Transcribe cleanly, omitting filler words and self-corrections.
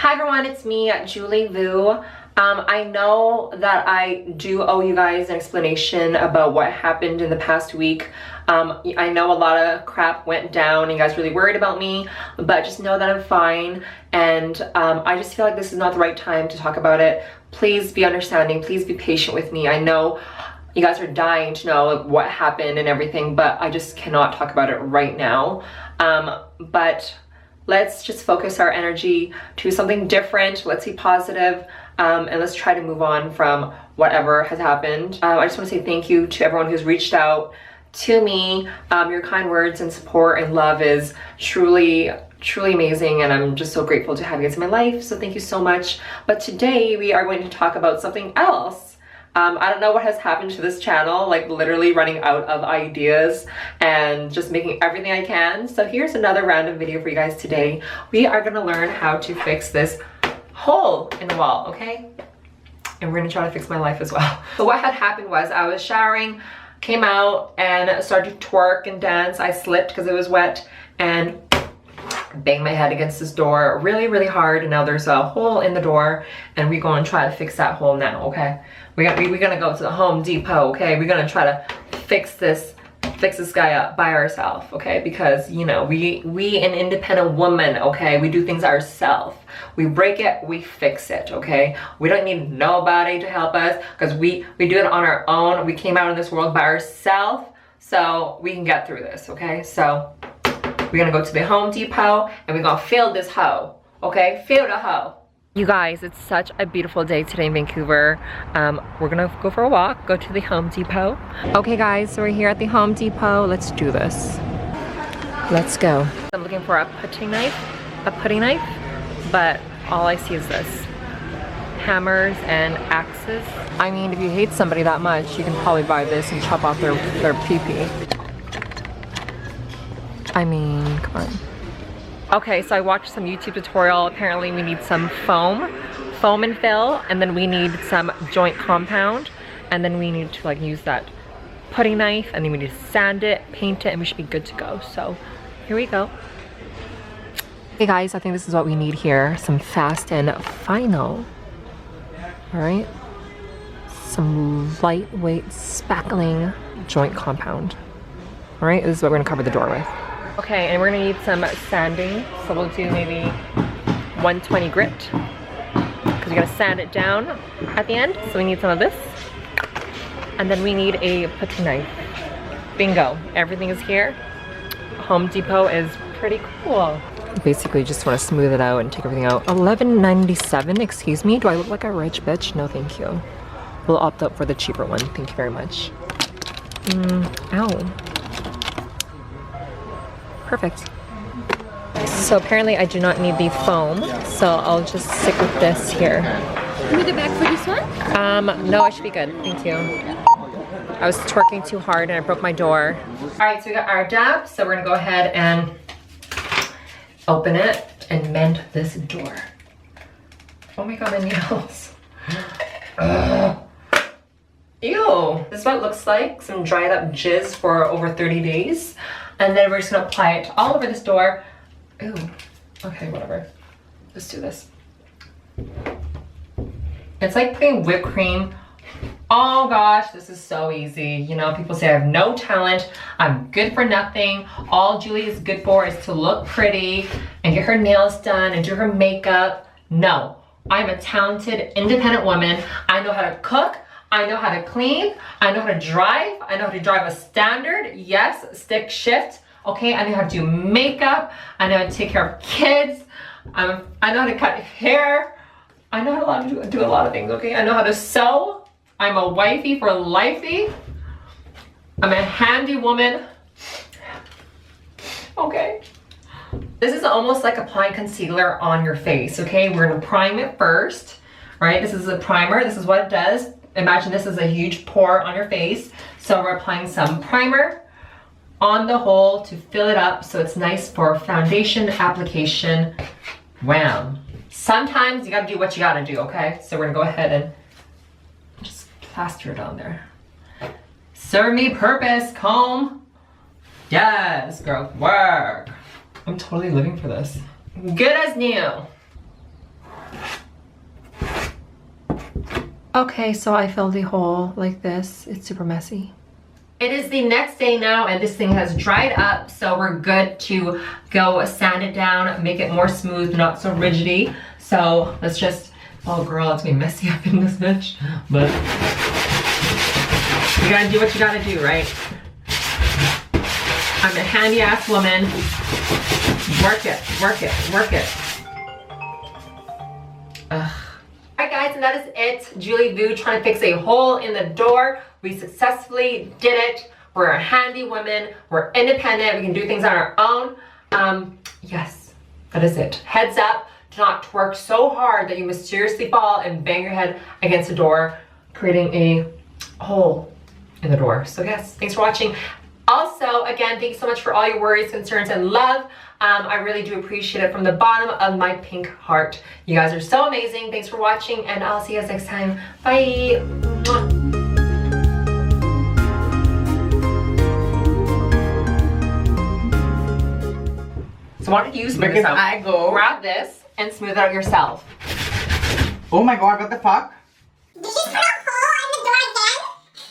Hi everyone, it's me, Julie Vu. I know that I do owe you guys an explanation about what happened in the past week. I know a lot of crap went down and you guys really worried about me, but just know that I'm fine. And I just feel like this is not the right time to talk about it. Please be understanding, please be patient with me. I know you guys are dying to know like what happened and everything, but I just cannot talk about it right now. But let's just focus our energy to something different. Let's be positive, and let's try to move on from whatever has happened. I just want to say thank you to everyone who's reached out to me. Your kind words and support and love is truly amazing, and I'm just so grateful to have you guys in my life. So thank you so much. But today we are going to talk about something else. I don't know what has happened to this channel, like literally running out of ideas and just making everything I can. So here's another random video for you guys today. We are gonna learn how to fix this hole in the wall, okay? And we're gonna try to fix my life as well. So what had happened was I was showering, came out and started to twerk and dance. I slipped because it was wet and banged my head against this door really hard, and now there's a hole in the door, and we're going to try to fix that hole now, okay? We're gonna go to the Home Depot, okay? We're gonna try to fix this guy up by ourselves, okay? Because, you know, we an independent woman, okay? We do things ourselves. We break it, we fix it, okay? We don't need nobody to help us because we do it on our own. We came out in this world by ourselves, so we can get through this, okay? So we're gonna go to the Home Depot and we're gonna fill this hoe, okay? Fill the hoe. You guys, it's such a beautiful day today in Vancouver. We're gonna go for a walk, go to the Home Depot. Okay guys, so we're here at the Home Depot. Let's do this. Let's go. I'm looking for a putty knife, but all I see is this. Hammers and axes. I mean, if you hate somebody that much, you can probably buy this and chop off their pee-pee. I mean, come on. Okay, so I watched some YouTube tutorial. Apparently we need some foam and fill, and then we need some joint compound, and then we need to like use that putty knife, and then we need to sand it, paint it, and we should be good to go. So here we go. Hey guys, I think this is what we need here. Some fast and final. All right. Some lightweight spackling joint compound. All right, this is what we're gonna cover the door with. Okay, and we're gonna need some sanding. So we'll do maybe 120 grit, because we're gonna sand it down at the end. So we need some of this. And then we need a putty knife. Bingo, everything is here. Home Depot is pretty cool. Basically just wanna smooth it out and take everything out. $11.97, excuse me. Do I look like a rich bitch? No, thank you. We'll opt out for the cheaper one, thank you very much. Ow. Perfect. So apparently I do not need the foam, so I'll just stick with this here. You need a bag for this one? No, I should be good, thank you. I was twerking too hard and I broke my door. All right, so we got our dab, so we're gonna go ahead and open it and mend this door. Oh my God, my nails. Ew, this is what it looks like. Some dried up jizz for over 30 days. And then we're just gonna apply it all over this door. Ooh, okay, whatever. Let's do this. It's like putting whipped cream. Oh gosh, this is so easy. You know, people say I have no talent. I'm good for nothing. All Julie is good for is to look pretty and get her nails done and do her makeup. No, I'm a talented, independent woman. I know how to cook. I know how to clean, I know how to drive, I know how to drive a standard, yes, stick shift, okay, I know how to do makeup, I know how to take care of kids, I know how to cut hair, I know how to do a lot of things, okay, I know how to sew, I'm a wifey for lifey, I'm a handy woman, okay. This is almost like applying concealer on your face, okay, we're gonna prime it first, right, this is a primer, this is what it does. Imagine this is a huge pore on your face. So we're applying some primer on the hole to fill it up so it's nice for foundation application. Wham. Sometimes you gotta do what you gotta do, okay? So we're gonna go ahead and just plaster it on there. Serve me purpose, comb. Yes, girl, work. I'm totally living for this. Good as new. Okay, so I filled the hole like this. It's super messy. It is the next day now and this thing has dried up, so we're good to go sand it down, make it more smooth, not so rigidy. So let's just, oh girl, it's gonna be messy up in this bitch, but you gotta do what you gotta do, right? I'm a handy ass woman. Work it, work it, work it. Ugh. Alright guys, and that is it. Julie Vu trying to fix a hole in the door. We successfully did it. We're a handy women. We're independent. We can do things on our own. Yes, that is it. Heads up, do not twerk so hard that you mysteriously fall and bang your head against the door, creating a hole in the door. So yes, thanks for watching. Also, again, thanks so much for all your worries, concerns, and love. I really do appreciate it from the bottom of my pink heart. You guys are so amazing. Thanks for watching, and I'll see you guys next time. Bye. Mwah. So why don't you smooth this out? I go. Grab this and smooth it out yourself. Oh my god, what the fuck?